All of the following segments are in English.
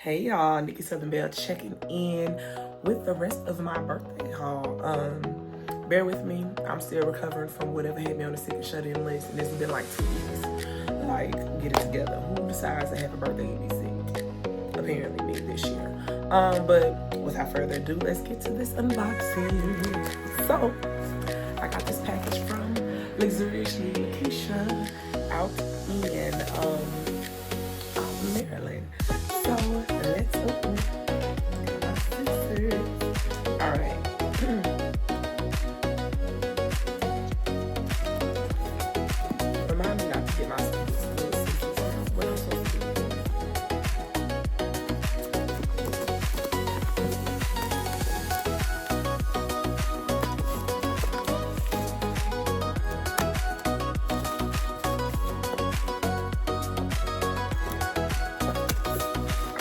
Hey y'all, Nikki Southern Belle checking in with the rest of my birthday haul. Bear with me, I'm still recovering from whatever had me on the sick and shut in list, and this has been like 2 weeks. Like, get it together. Who decides to have a birthday and be sick? Apparently me this year. But without further ado, let's get to this unboxing. So, I got this package from Luxuriously Lakeisha out in Maryland. So let's open my scissors. All right. Remind me not to get my scissors. What I'm supposed to do.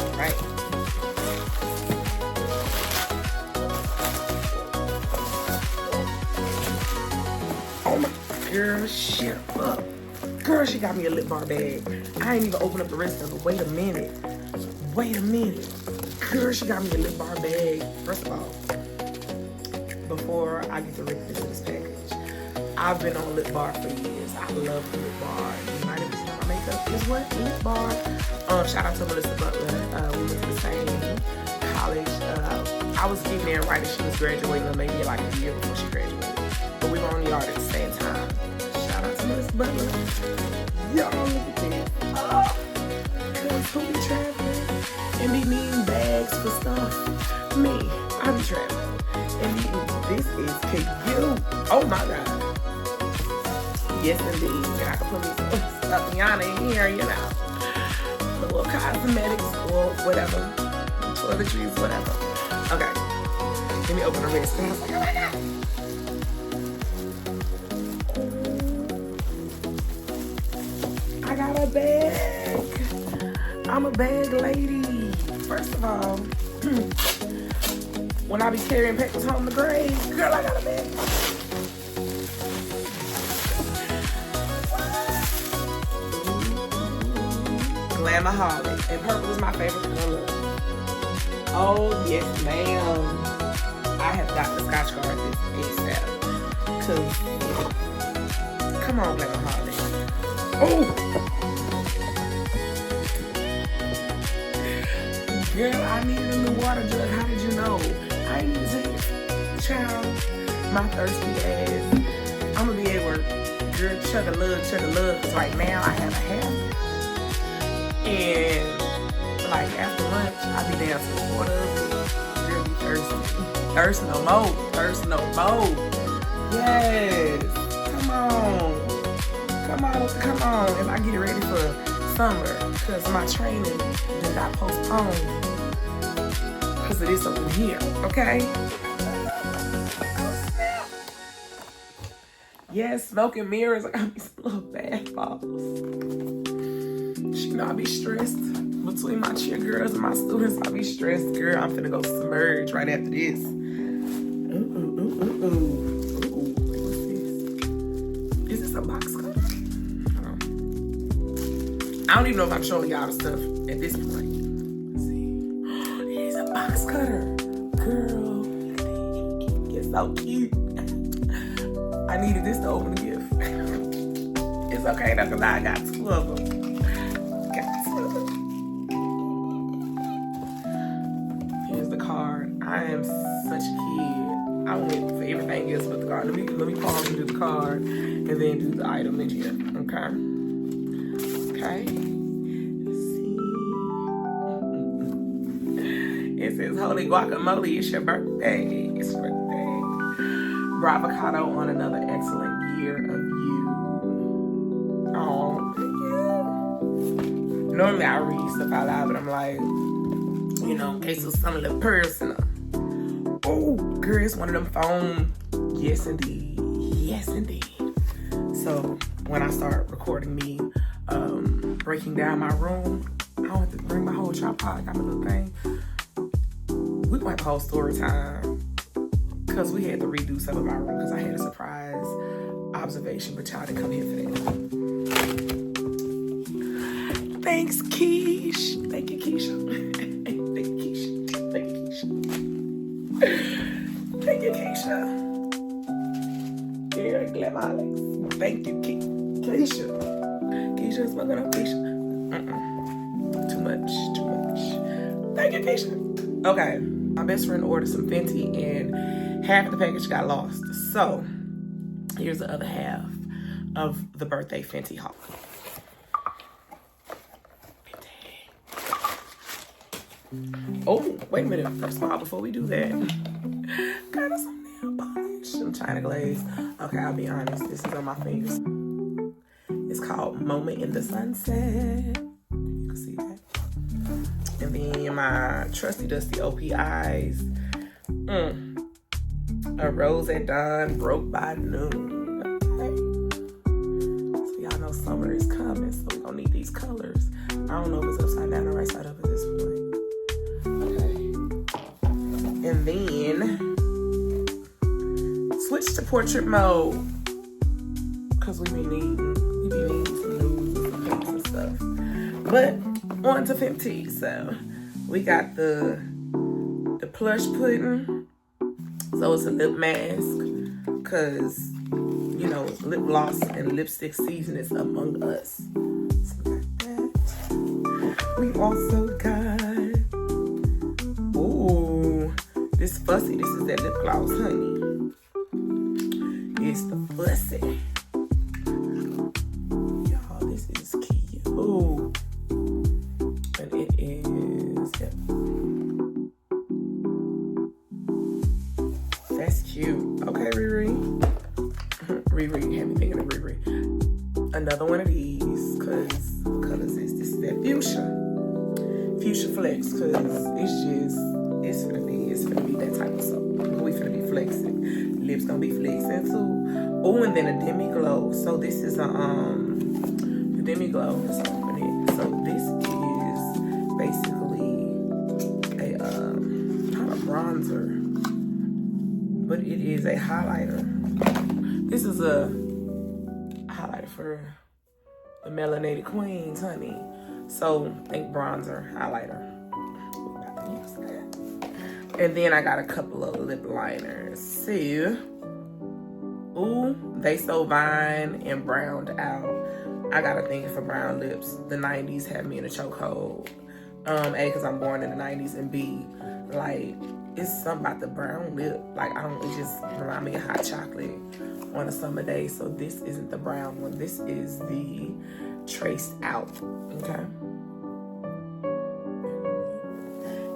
All right. Oh my girl, shut up. Girl, she got me a lip bar bag. I ain't even opened up the rest of it. Wait a minute. Girl, she got me a lip bar bag. First of all, before I get to rip this package, I've been on lip bar for years. I love lip bar. 90% of my makeup is what? Lip bar. Shout out to Melissa Butler. We went to the same college. I was getting there right as she was graduating, or maybe like a year before she graduated. But we were on the yard at the same time. Shout out to Melissa Butler. Y'all look at this. Oh, cause who be traveling and be needing bags for stuff? Me, I be traveling. And this is cute. Oh my God. Yes indeed. And I can put me some stuff in here, you know. A little cosmetics or whatever. Toiletries, whatever. Okay. Let me open the rest. And I was like, oh my God. I got a bag. I'm a bag lady. First of all, when I be carrying papers home to grave, girl, I got a bag. Glamaholic. And purple is my favorite color. Oh, yes, ma'am. I have got the Scotch Guard this ASAP. Cause, come on, Glamaholic. Oh! Girl, I needed a new water jug. How did you know? I ain't even say it. Child, my thirsty ass. I'ma be at work. Girl, chug a lug. Cause right now I have a habit. And like after lunch, I be down to the water. Girl, be thirsty. Thirst no more. Yes. Come on. If I get ready for summer, cause my training did not postpone. Cause it is over here, okay? Yes, smoke and mirrors. I got these little bath bottles. She know I be stressed. Between my cheer girls and my students, I be stressed. Girl, I'm finna go submerge right after this. What's this? Is this a box cutter? I don't even know if I'm showing y'all the stuff at this point. Let's see. It is a box cutter. Girl, it's so cute. I needed this to open the gift. It's okay though, because I got 2 of them. Here's the card. I am such a kid. I went for everything else but the card. Let me pause and do the card and then do the item in here. Okay. Let's see. It says, holy guacamole, it's your birthday. It's your birthday. Bravocado on another excellent year of you. Oh, thank you. Normally I read stuff out loud, but I'm like, you know, in case it's something a little personal. Oh, girl, it's one of them phone. Yes, indeed. So when I start recording me breaking down my room, I don't have to bring my whole tripod. Got my little thing. We went the whole story time because we had to redo some of our room because I had a surprise observation, but y'all didn't come here for that. Thanks, Keish. Thank you, Keisha. Alex. Thank you, Keisha. Keisha, smoking on Keisha. Too much. Thank you, Keisha. Okay, my best friend ordered some Fenty and half of the package got lost. So here's the other half of the birthday Fenty haul. Oh, wait a minute. First of all, before we do that, got us some nail polish, some China glaze. Okay, I'll be honest. This is on my fingers. It's called Moment in the Sunset. You can see that. And then my trusty dusty OP eyes. A rose at dawn, broke by noon. Okay. So y'all know summer is coming, so we're gonna need these colors. I don't know if it's upside down or right side up at this point. Okay. And then switch to portrait mode. Cause we be needing some nudes and some pinks and stuff. But on to Fenty. So we got the plush pudding. So it's a lip mask. Cause you know, lip gloss and lipstick season is among us. So we got that. We also got this fussy. This is that lip gloss, honey. It's the fussy. Y'all, this is cute. Ooh. And it is, yeah. That's cute. Okay, Riri. Riri had me thinking of Riri. Another one of these, cause what color is this? This is that fuchsia. Fuchsia Flex, cause it's finna be that type of soap. We finna be flexing. Lips gonna be flexing too. Oh, and then a demi glow. So this is the demi glow. Let's open it. So this is basically not a bronzer, but it is a highlighter. This is a highlighter for the melanated queens, honey. So think bronzer, highlighter. We're about to use that. And then I got a couple of lip liners. See? Ooh, They So Fine and Browned Out. I got a thing for brown lips. The 90s had me in a chokehold. A, because I'm born in the 90s, and B, like, it's something about the brown lip. Like, it just remind me of hot chocolate on a summer day. So this isn't the brown one. This is the Traced Out, okay?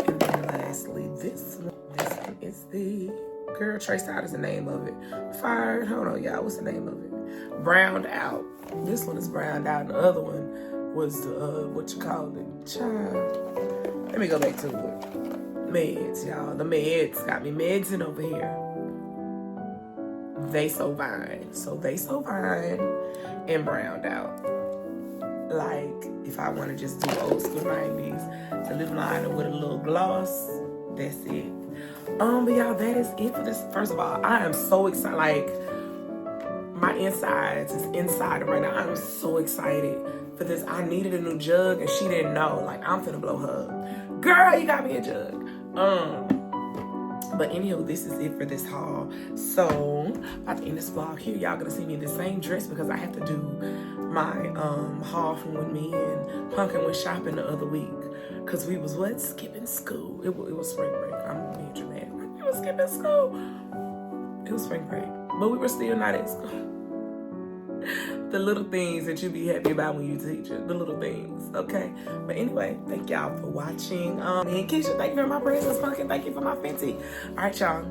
And then lastly, this one is the, girl, Traced Out is the name of it. Fired, hold on, y'all, what's the name of it? Browned Out. This one is browned out, and the other one was the, what you call it, child. Let me go back to it. Meds, y'all. The meds got me medsing over here. They So Fine. So They So Fine and Browned Out. Like, if I want to just do old school 90s, the lip liner with a little gloss, that's it. But y'all, that is it for this. First of all, I am so excited. Like, my insides is inside right now. I'm so excited for this. I needed a new jug and she didn't know. Like, I'm finna blow her up. Girl, you got me a jug. But anywho, this is it for this haul. So, about to end this vlog here. Y'all gonna see me in the same dress because I have to do my haul from when me and Pumpkin went shopping the other week. Cause we was what? Skipping school. It was spring break. I'm being dramatic. We was skipping school. It was spring break. But we were still not at school. The little things that you be happy about when you teach it. The little things, okay? But anyway, thank y'all for watching. And Keisha, thank you for my presents. Pumpkin, thank you for my Fenty. All right, y'all.